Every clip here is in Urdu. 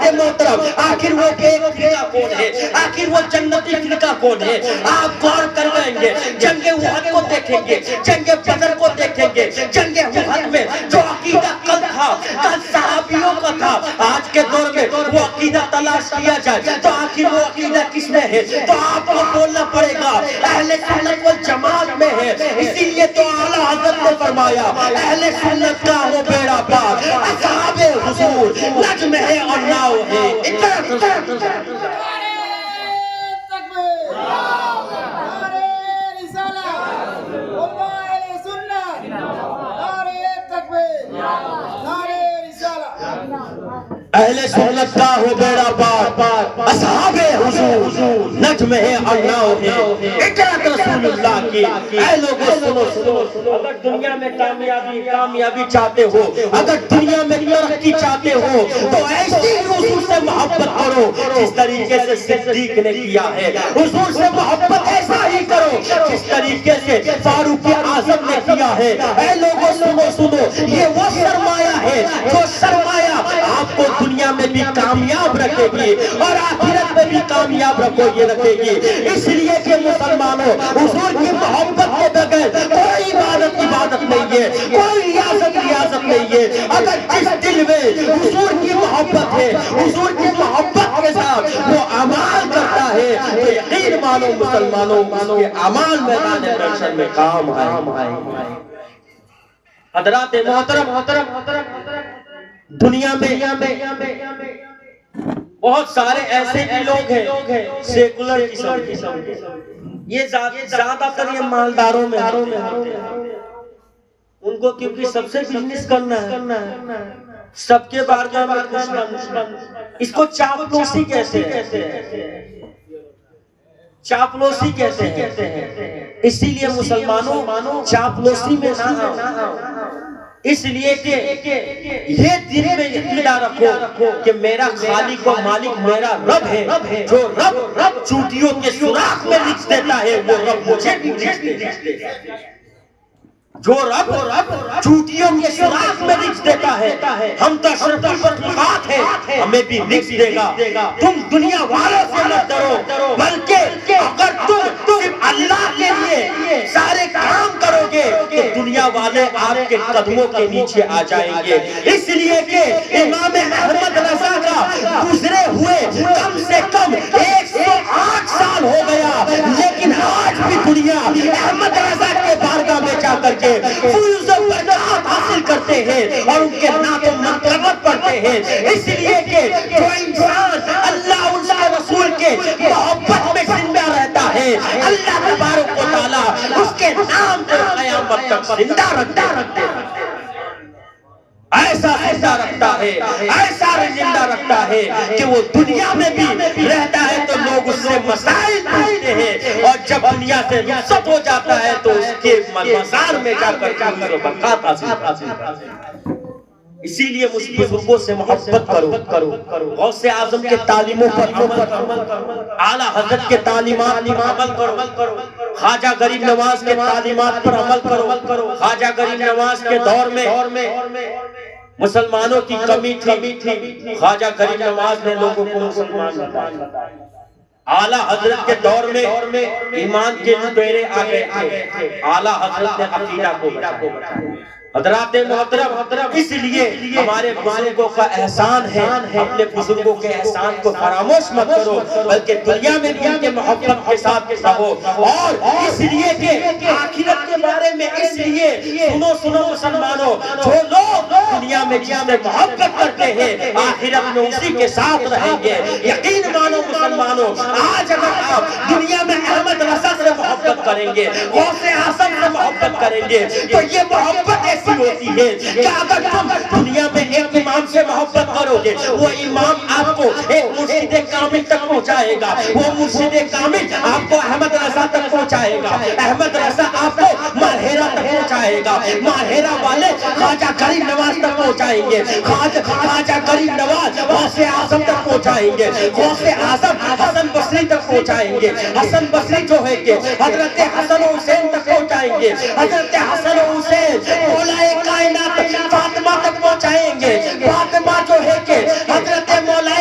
حضرات محترم آخر وہ ایک فرقہ کون ہے؟ آخر وہ جنتی فرقہ کون ہے؟ آپ غور کر لیں گے، جنگ احد کو دیکھیں گے، جنگ بدر کو دیکھیں گے، جنگ احد میں جو عقیدہ کل تھا، کل صحابیوں کا تھا، آج کے دور میں وہ عقیدہ تلاش کیا جائے تو آخر وہ عقیدہ کس میں ہے؟ تو آپ کو بولنا پڑے گا اہل سنت والجماعت میں ہے۔ اسی لیے تو اعلیٰ حضرت نے فرمایا اہل سنت کا ہو بیڑا پار، اصحاب حضور نجم ہے اور ناؤ ہے۔ اہل سنت کا ہو بیڑا پار، اصحاب حضور نجم ہے اور ناؤ ہے۔ اطاعت رسول اللہ کی۔ اے لوگوں سنو، اگر دنیا میں کامیابی چاہتے ہو، اگر دنیا میں ترقی چاہتے ہو تو ایسی حضور سے محبت کرو جس طریقے سے صدیق نے کیا ہے، حضور سے محبت ایسا ہی کرو جس طریقے سے فاروق اعظم نے کیا ہے۔ اے لوگوں سنو، یہ وہ سرمایہ ہے جو سرمایہ آپ کو دنیا میں بھی کامیاب رکھے گی اور آخرت میں بھی کامیاب رکھے گی۔ اس لیے کہ مسلمانوں، حضور کی محبت کے بغیر کوئی عبادت نہیں ہے، کوئی ریاضت نہیں ہے۔ اگر جس دل میں حضور کی محبت ہے، حضور کی محبت کے ساتھ وہ اعمال کرتا ہے تو یقین مانو مسلمانوں اس کے اعمال میدان محشر میں کام آئے۔ حضرات محترم، دنیا میں بہت سارے ایسے بھی لوگ ہیں سیکولر قسم کے، یہ زیادہ تر یہ مالداروں میں ہوتے ہیں۔ ان کو کیونکہ سب سے بزنس کرنا ہے، سب کے بارگاہ میں خوش بن، اس کو چاپلوسی کہتے ہیں، چاپلوسی کہتے ہیں۔ اسی لیے مسلمانوں چاپلوسی میں نہ آؤ، اس لیے کہ یہ دل میں عقیدہ رکھو کہ میرا خالق و مالک میرا رب ہے، جو رب چوٹیوں کے سوراخ میں لکھ دیتا ہے وہ رب مجھے بھی لکھ دے گا، جو رب چوٹیوں کے سوراخ میں لکھ دیتا ہے، ہم تو اشرف المخلوقات ہیں، ہمیں بھی لکھ دے گا۔ تم دنیا والوں سے مت ڈرو، بلکہ اگر تم صرف اللہ کے لیے سارے کام کرو گے تو دنیا والے آپ کے قدموں کے نیچے آ جائیں گے۔ اس لیے کہ امام احمد رضا کا گزرے ہوئے کم سے کم 108 سال ہو گیا، لیکن آج بھی دنیا احمد رضا کے بارگاہ میں جا کر کے فیض و برکات حاصل کرتے ہیں اور ان کے نعت و منقبت پڑھتے ہیں۔ اس لیے کہ جو انسان اللہ اور اس کے رسول کے محبت میں زندہ رہتا ہے، اللہ تبارک و تعالیٰ اس کے نام کو قیامت تک زندہ رکھتے ہیں، ایسا زندہ رکھتا ہے کہ وہ دنیا میں بھی رہتا ہے تو لوگ اس سے مسائل پوچھتے ہیں، اور جب دنیا سے رخصت ہو جاتا ہے تو اس کے مزار میں جا کر فیض و برکات حاصل۔ اسی لیے بزرگوں سے محبت کرو، غوث اعظم کے تعلیموں پر عمل کرو، اعلیٰ حضرت کے تعلیمات پر عمل کرو، خواجہ غریب نواز کے تعلیمات پر عمل کرو۔ خواجہ غریب نواز کے دور میں مسلمانوں کی کمی تھی، خواجہ غریب نواز نے لوگوں کو مسلمان بنایا۔ اعلیٰ حضرت کے دور میں ایمان کے لٹیرے آ گئے تھے، اعلیٰ حضرت نے عقیدہ کو بچایا۔ حضرات محترم، اس لیے ہمارے بزرگوں کا احسان ہے، اپنے بزرگوں کے احسان کو فراموش مت کرو، بلکہ دنیا میں بھی ان کے محبت کے ساتھ رہو۔ اور اس لیے کہ آخرت کے بارے میں اس لیے سنو مسلمانوں، جو لوگ دنیا میں جس سے محبت کرتے ہیں آخرت میں اسی کے ساتھ رہیں گے۔ یقین مانو مسلمانوں، آج اگر آپ دنیا میں احمد رضا سے محبت کریں گے، غوث اعظم سے محبت کریں گے تو یہ محبت ایسی ہوتی ہے کہ اگر تم دنیا میں ایک امام سے محبت کرو گے، وہ امام آپ کو ایک مرشد کامل تک پہنچائے گا، وہ مرشد کامل آپ کو احمد رضا تک پہنچائے گا، احمد رضا آپ کو ماہرہ تک پہنچائے گا، ماہرہ والے خواجہ غریب نواز تک پہنچائیں گے، خواجہ غریب نواز غوث اعظم تک پہنچائیں گے، غوث اعظم حسن بصری تک پہنچائیں گے، حسن بصری جو ہے کہ حضرت حسن و حسین تک پہنچائیں گے، حضرت حسن و حسین مولا کائنات فاطمہ تک پہنچائیں گے، فاطمہ جو ہے کہ حضرت مولا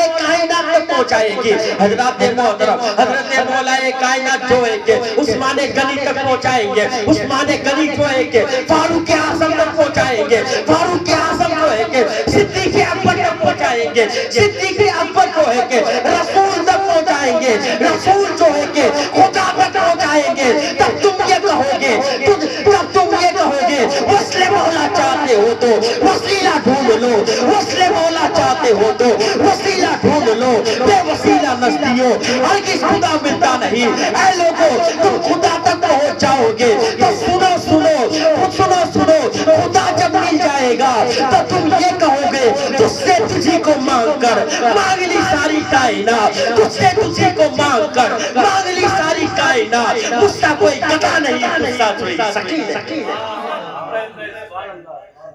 پہنچائے گی. حضرات محترم حضرت مولا کائنات جو ہے کہ عثمان غنی تک پہنچائیں گے, عثمان غنی جو ہے کہ فاروق اعظم تک پہنچائیں گے, فاروق اعظم جو ہے کہ صدیق اکبر تک پہنچائیں گے, صدیق اکبر جو ہے کہ رسول تک پہنچائیں گے, رسول جو ہے کہ خدا تک پہنچائیں گے. تب تم یہ کہو گے, تب تم یہ کہو گے وصل مولا چاہتے ہو تو وسیلہ ڈھونڈ لو, وصل مولا چاہتے ہو تو وسیلہ ڈھونڈ لو, بے وسیلہ نزدیوں ہرگز خدا ملتا نہیں. اے لوگوں تم خدا تک پہنچ جاؤ گے تو سنو سنو سنو سنو, خدا جب مل جائے گا تو تم یہ کہو گے تجھ سے تجھی کو مانگ کر مانگ لی ساری کائنات, تجھ سے تجھی کو مانگ کر مانگ لی ساری کائنات. مجھ سے کوئی گدا نہیں, تجھ سے کوئی سکی نہیں,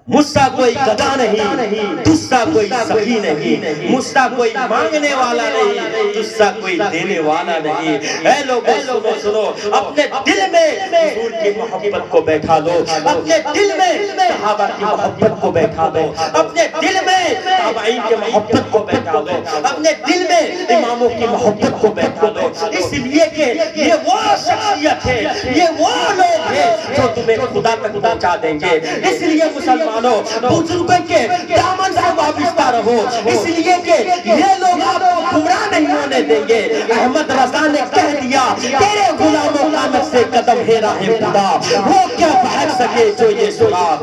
مجھ سے کوئی گدا نہیں, تجھ سے کوئی سخی نہیں, مجھ سے کوئی مانگنے والا نہیں, تجھ سے کوئی دینے والا نہیں. اے لوگوں سنو سنو, اپنے دل میں حضور کی محبت کو بیٹھا دو, اپنے دل میں صحابہ کی محبت کو بیٹھا دو, اپنے دل میں تابعین کی محبت کو بیٹھا دو, اپنے دل میں اماموں کی محبت کو بیٹھا دو. اس لیے کہ یہ وہ شخصیت ہے, یہ وہ لوگ ہیں جو تمہیں خدا تک پہنچا دیں گے. اس لیے مسلمانوں بزرگوں کے دامن سے وابستہ رہو, اس لیے کہ یہ لوگ آپ کو گمراہ نہیں ہونے دیں گے. احمد رضا نے کہہ دیا تیرے غلاموں کا سے قدم ہے راہ خدا, وہ کیا بھاگ سکے جو یہ سراغ.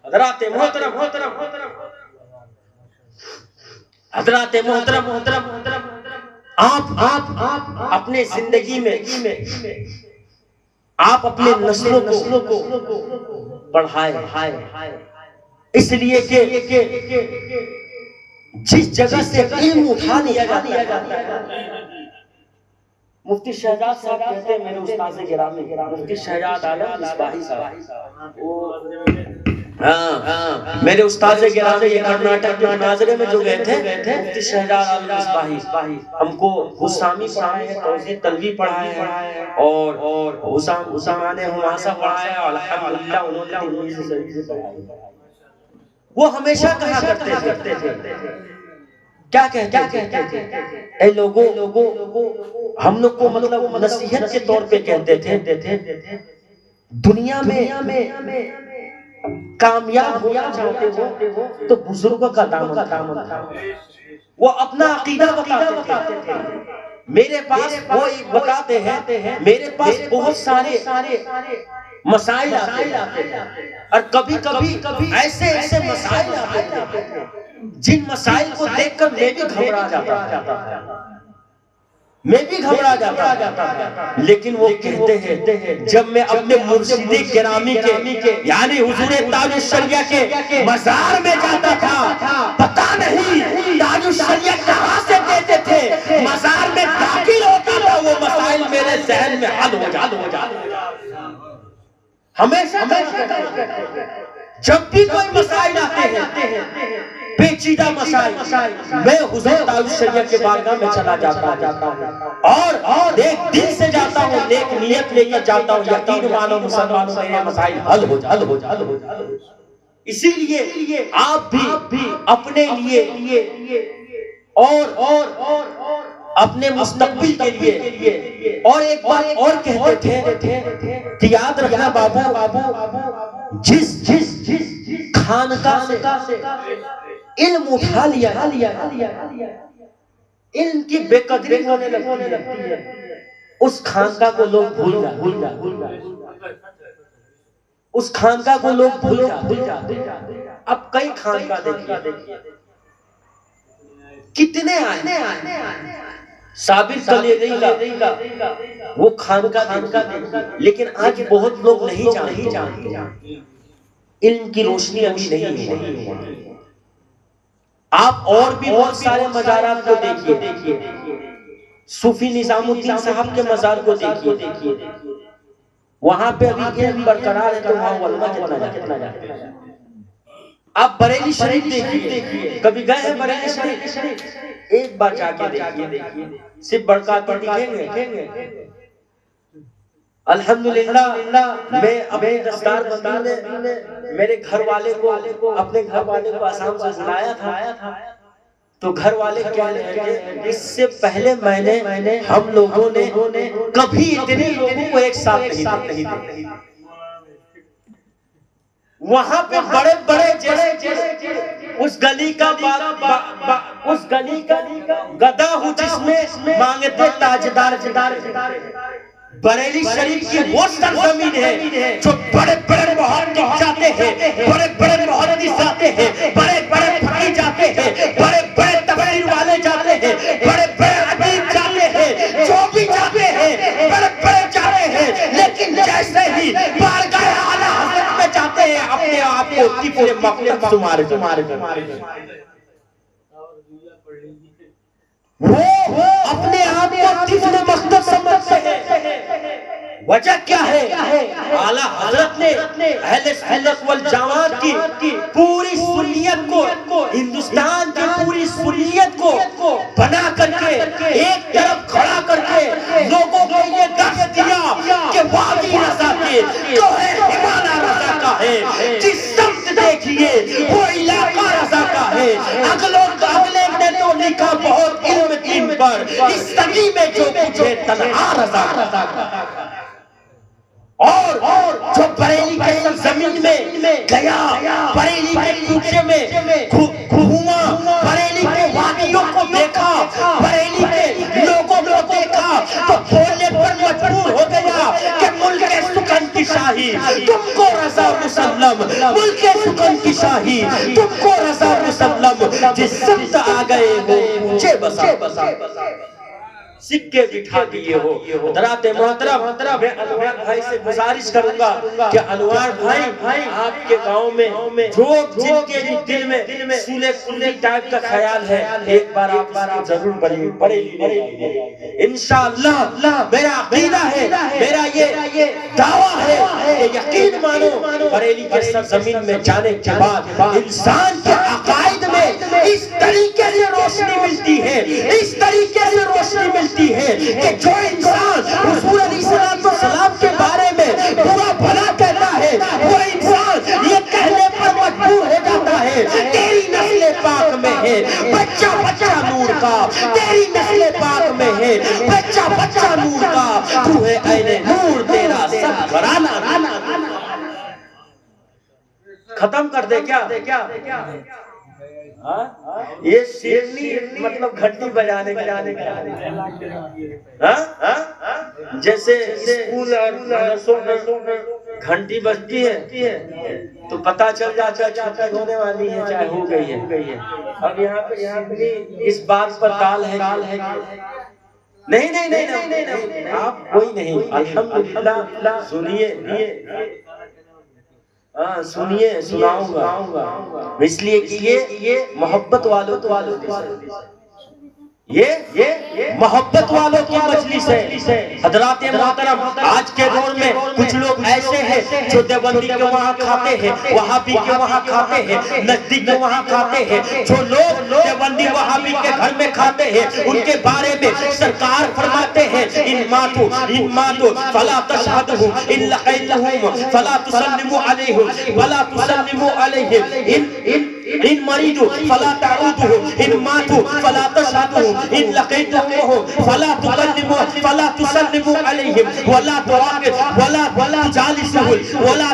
حضرات محترم حضرات محترم آپ اپنے زندگی میں آپ اپنے نسلوں کو پڑھائیں, اس لیے کہ جس جگہ سے علم اٹھا لیا جاتا ہے. مفتی شہزاد صاحب کہتے ہیں, میرے استاد گرامی مفتی شہزاد عالم مصباحی صاحب, میرے استاد گرامی کرناٹک میں مناظرے میں جو گئے تھے, مفتی شہزاد عالم مصباحی ہم کو حسامی پڑھائے ہیں, توضیح تلوی پڑھائے ہیں, اور حسامان حماسہ پڑھائے ہیں. الحمدللہ انہوں نے تلوی سے صحیح سے پڑھائی. وہ ہمیشہ کہا کرتے تھے, کیا کہتے تھے, اے لوگوں ہم لوگ کو مطلب نصیحت کے طور پہ کہتے تھے, دنیا میں کامیاب ہونا چاہتے ہو تو بزرگوں کا دامن تھامو. وہ اپنا عقیدہ بتاتے تھے. میرے پاس وہ بتاتے ہیں, میرے پاس بہت سارے مسائل آتے ہیں, اور کبھی کبھی ایسے مسائل آتے ہیں جن مسائل کو دیکھ کر میں بھی گھبرا جاتا ہے. لیکن وہ کہتے ہیں جب میں اپنے مرشد گرامی کے یعنی حضور تاج الشریعہ کے مزار میں جاتا تھا, پتہ نہیں تاج الشریعہ کہاں سے دیتے تھے, مزار میں داخل ہوتا تھا, وہ مسائل میرے ذہن میں حل ہو جاتا. ہمیشہ جب بھی کوئی مسائل آتے ہیں, پیچیدہ مسائل, میں حضور تاج الشریعہ کے بارگاہ میں چلا جاتا ہوں, اور ایک دل سے جاتا ہوں, نیک نیت لے کر جاتا ہوں, یقین مانو مسلمانوں میرے مسائل حل ہو جاتے. اسی لیے آپ بھی اپنے لیے اور اپنے مستقبل کے لیے اور ایک بات اور کہتے تھے کہ یاد رکھنا بابو, جس خانقاہ سے علم اٹھا لیا, علم کی بے قدری ہونے لگتی ہے, اس خانقاہ کو لوگ بھول جاتے, اس خانقاہ کو لوگ بھول جاتے. اب کئی خانقاہ دیکھیے کتنے آئے, صابر کلیری کا وہ خانقاہ دیکھیے, لیکن آج بہت لوگ نہیں جانتے, علم کی روشنی ابھی نہیں ہے. آپ اور بھی بہت سارے مزارات کو دیکھیے, صوفی نظام الدین صاحب کے مزار کو دیکھیے, وہاں پہ ابھی علم برقرار ہے تو وہاں علماء کتنا جاتے ہیں. آپ بریلی شریف دیکھیے, کبھی گئے ہیں بریلی شریف, ایک بار جا کے دیکھیے, صرف برکات دکھیں گے. الحمدللہ میں اپنے دستار بندی میں میرے گھر والے کو اپنے گھر والے کو آسام سے بلایا تھا, تو گھر والے کیا لیں گے؟ اس سے پہلے میں نے ہم لوگوں نے کبھی اتنے لوگوں کو ایک ساتھ نہیں دیکھا۔ وہاں پہ بڑے بڑے جیسے اس گلی کا گدا ہوں جس میں مانگتے تاجدار، بریلی شریف کی وہ سرزمین ہے جو بڑے بڑے محدث جاتے ہیں، بڑے بڑے محدث جاتے ہیں، بڑے بڑے فقیہ جاتے ہیں، بڑے بڑے تفسیر والے جاتے ہیں، بڑے بڑے ادیب جاتے ہیں، جو بھی جاتے ہیں بڑے بڑے جاتے ہیں، لیکن جیسے ہی بارگاہ اعلیٰ حضرت میں جاتے ہیں اپنے آپ کو طفل مقلب تمہارے وہ اپنے آپ کو طفل مقلب سمجھتے ہیں۔ وجہ کیا ہے؟ اعلیٰ حضرت نے اہل سنت والجماعت کی پوری سنیت کو، ہندوستان کی پوری سنیت کو بنا کر کے ایک طرف کھڑا کر کے لوگوں کو یہ درس دیا کہ وادی رضا کے کوہ ہمالا رضا کا ہے، جس سمت دیکھیے وہ علاقہ رضا کا ہے۔ اگلے نے تو لکھا بہت علم دین پر، اس صدی میں جو کچھ ہے تنہا رضا کا۔ اور جو بریلی کے زمین میں گیا، بریلی کے کوچے میں گھوما، بریلی کے وادیوں کو دیکھا، بریلی کے لوگوں کو دیکھا تو بولنے پر مجبور ہو گیا کہ ملک سکن کی شاہی تم کو رضا مسلم، ملک سکن کی شاہی تم کو رضا مسلم، جس سمت آ گئے ہو مجھے بسا، سکے بٹھا دیے ہو۔ حضرات محترم، میں انوار بھائی سے گزارش کروں گا کہ انوار بھائی آپ کے گاؤں میں جو جن کے دل میں سولے کلی ٹائپ کا خیال ہے، ایک بار آپ ضرور بڑے انشاءاللہ۔ میرا عقیدہ ہے، میرا یہ دعویٰ ہے کہ یقین مانو بریلی کے سرزمین میں جانے کے بعد انسان کے عقائد میں اس طریقے سے روشنی ملتی ہے، اس طریقے سے روشنی ملتی ہے کہ جو انسان حضور علیہ السلام کے بارے میں برا بھلا کہتا ہے، وہ انسان یہ کہنے پر مجبور ہو جاتا ہے تیری نسل پاک میں ہے بچہ بچہ نور کا، تیری نسل پاک میں ہے بچہ بچہ نور کا، تو ہے اہل نور، تیرا سب گھرانہ۔ ختم کر دے کیا؟ یہ شیرنی مطلب گھنٹی بجانے کا، جیسے اسکول اور مدرسوں میں گھنٹی بجتی ہے تو پتہ چل جاتا ہے چھٹی ہونے والی ہے، چاہے ہو گئی ہے۔ اب یہاں پہ اس بات پر ٹال ہے نہیں، آپ کوئی نہیں، الحمدللہ سنیے، سناؤں گا، اس لیے کہ یہ محبت والوں یہ محبت والوں کی مجلس ہے۔ حضرات محترم، آج کے دور میں کچھ لوگ ایسے ہیں جو دیوبندی کے وہاں کھاتے ہیں، وہابی کے وہاں کھاتے ہیں، نجدی کے وہاں کھاتے ہیں۔ جو لوگ دیوبندی وہابی کے گھر میں کھاتے ہیں ان کے بارے میں سرکار فرماتے ہیں ان ماتو فلا تشہدہم ان لقیتہم فلا تسلموا علیہم ولا تسلموا علیہم ان مریضوا فلا تعودہم ان ماتوا فلا تشہدہم ان لقیتموہم فلا تسلموا علیہم ولا تجالسہم ولا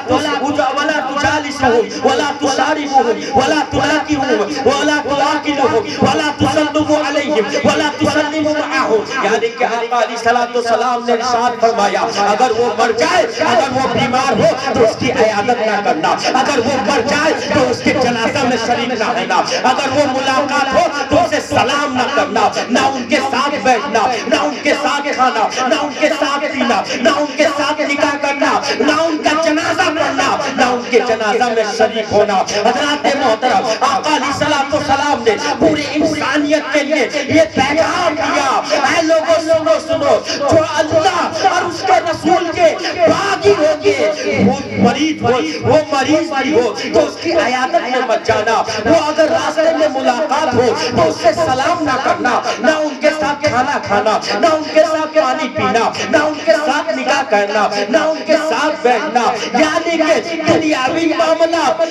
تشاربہم ولا تلاقیہم ولا تواکلہم ولا تسلموا علیہم ولا تسلموا معہم۔ یعنی کہ آقا علیہ السلام نے ارشاد فرمایا اگر وہ مر جائے، اگر وہ بیمار ہو تو اس کی عیادت نہ کرنا، اگر وہ مر جائے تو اس کے جنازہ میں شریک نہ ہونا، اگر وہ ملاقات ہو تو اسے سلام نہ کرنا، نہ ان کے ساتھ بیٹھنا، نہ ان کے ساتھ کھانا، نہ ان کے ساتھ پینا، نہ ان کے ساتھ نکاح کرنا، نہ ان کا جنازہ پڑھنا، نہ ان کے جنازہ میں شریک ہونا۔ حضرات محترم، آقا علیہ السلام نے پوری انسانیت کے لیے یہ پیغام دیا، اے لوگوں سنو، جو اللہ اور اس کے رسول کے باغی ہوگے، وہ مریض بھی ہو تو اس کی عیادت میں مت جانا، وہ اگر راستے میں ملاقات ہو تو اس سے سلام نہ کرنا، نہ ان کے ساتھ کھانا کھانا، نہ ان کے ساتھ پانی پینا، نہ ان کے ساتھ نکاح کرنا، نہ ان کے ساتھ بیٹھنا، یعنی کہ دنیاوی معاملات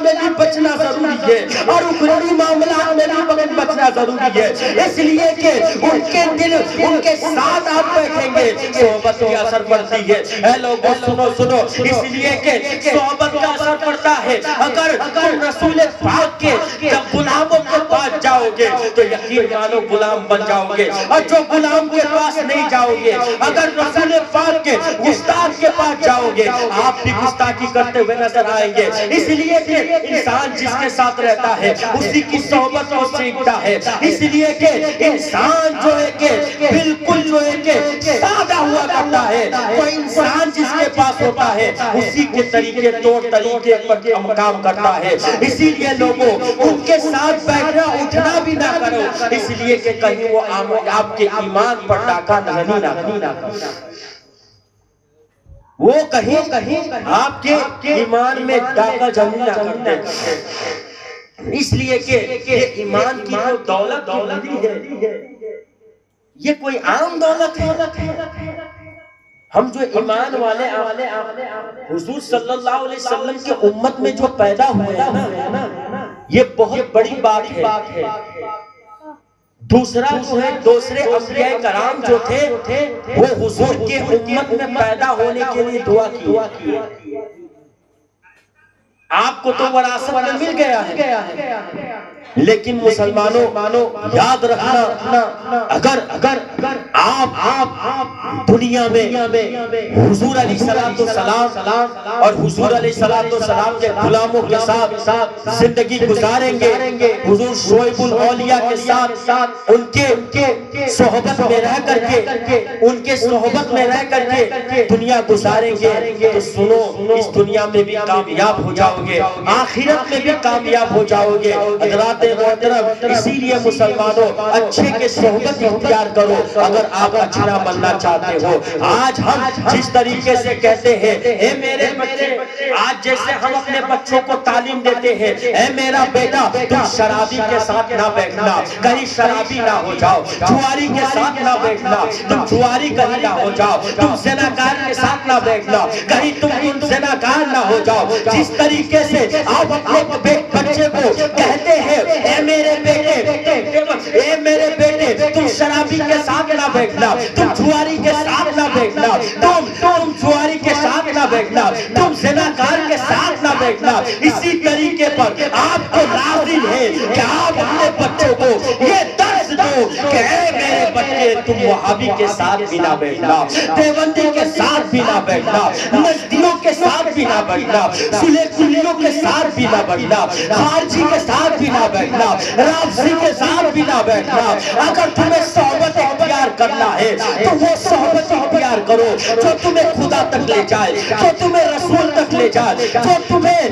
میں بھی بچنا ضروری ہے اور اخروی معاملات میں بھی بچنا ضروری ہے، اس لیے کہ ان کے دل ان کے ساتھ آپ بیٹھیں گے، صحبت کی اثر پڑتی ہے۔ اے لوگوں سنو، اس لیے کہ صحبت کا اثر پڑتا ہے۔ اگر تم رسول پاک کے جب غلاموں کے پاس جاؤ گے تو یقین مانو غلام بن جاؤ گے، اور جو غلام کے پاس نہیں جاؤ گے، اگر رسول پاک کے استاد کے پاس جاؤ گے آپ بھی گستاخی کرتے ہوئے نظر آئیں گے، اس لیے کہ انسان جس کے ساتھ رہتا ہے اسی کی صحبت کو سیکھتا ہے، اس لیے کہ انسان جو ہے کہ بالکل جو ہے کہ سادہ ہوا کرتا ہے، تو انسان جس کے پاس ہوتا ہے اسی کے طریقے طور طریقے پر کام کرتا ہے، اسی لیے لوگوں ان کے ساتھ بیٹھنا اٹھنا بھی نہ کرو، اس لیے کہ کہیں وہ آپ کے ایمان پر ڈاکہ نہیں نہ کرو، وہ کہیں آپ کے ایمان میں ڈاکہ جنی نہ کرتے، اس لیے کہ یہ ایمان کی جو دولت ملی ہے یہ کوئی عام دولت ہے۔ ہم جو ایمان والے حضور صلی اللہ علیہ وسلم کی امت میں جو پیدا ہوئے ہیں نا، یہ بہت بڑی بات ہے۔ دوسرا جو ہے دوسرے انبیاء کرام جو تھے وہ حضور کے امت میں پیدا ہونے کے لیے دعا کی، آپ کو تو وراثت میں مل گیا ہے، لیکن مسلمانوں یاد رکھنا، اگر آپ دنیا میں حضور علیہ السلام اور حضور علیہ السلام کے غلاموں کے ساتھ زندگی گزاریں گے، حضور شعیب الاولیاء کے ساتھ ان کے صحبت میں رہ کر کے دنیا گزاریں گے تو سنو اس دنیا میں بھی کامیاب ہو جاؤ گے، آخرت میں بھی کامیاب ہو جاؤ گے۔ حضرات محترم، اسی لیے مسلمانوں اچھے کے صحبت اختیار کرو اگر آپ اچھا بننا چاہتے ہو۔ آج ہم جس طریقے سے کہتے ہیں اے میرے بچے، آج جیسے ہم اپنے بچوں کو تعلیم دیتے ہیں اے میرا بیٹا تم شرابی کے ساتھ نہ بیٹھنا، کہیں شرابی نہ ہو جاؤ، جواری کے ساتھ نہ بیٹھنا، تم جواری کہیں نہ ہو جاؤ، تم زناکار کے ساتھ نہ بیٹھنا، کہیں تم زناکار نہ ہو جاؤ۔ جس طریقے سے آپ اپنے بچے کو کہتے ہیں اے میرے بیٹے تم شرابی کے ساتھ نہ بیٹھنا، تم جواری کے ساتھ نہ بیٹھنا، تم جواری کے ساتھ نہ بیٹھنا، تم زناکار کے ساتھ نہ بیٹھنا، اسی طریقے پر آپ کو لازم ہے کہ آپ اپنے بچوں کو یہ درس دو کہ اے میرے بچے تم وہابی کے ساتھ بھی نہ بیٹھنا، دیوبندی کے ساتھ بھی نہ بیٹھنا، نجدیوں کے ساتھ بھی نہ بیٹھنا، سلے کلیوں کے ساتھ بھی نہ بیٹھنا، خارجی کے ساتھ بھی نہ بیٹھنا، رافضی کے ساتھ بھی نہ بیٹھنا۔ اگر تمہیں صحبت اختیار کرنا ہے تو وہ صحبت اختیار کرو جو تمہیں خدا تک لے جائے، جو تمہیں رسول تک لے جائے، جو تمہیں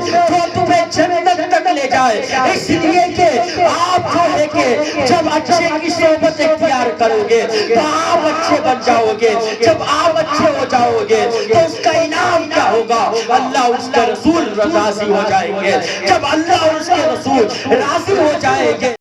جنت تک لے جائے، اس لیے کہ آپ جو ہے کہ جب اچھے کی صحبت اختیار کرو گے تو آپ اچھے بن جاؤ گے، جب آپ اچھے ہو جاؤ گے تو اس کا انعام کیا ہوگا؟ اللہ اس کے رسول راضی ہو جائیں گے، جب اللہ اور اس کے رسول راضی ہو جائیں گے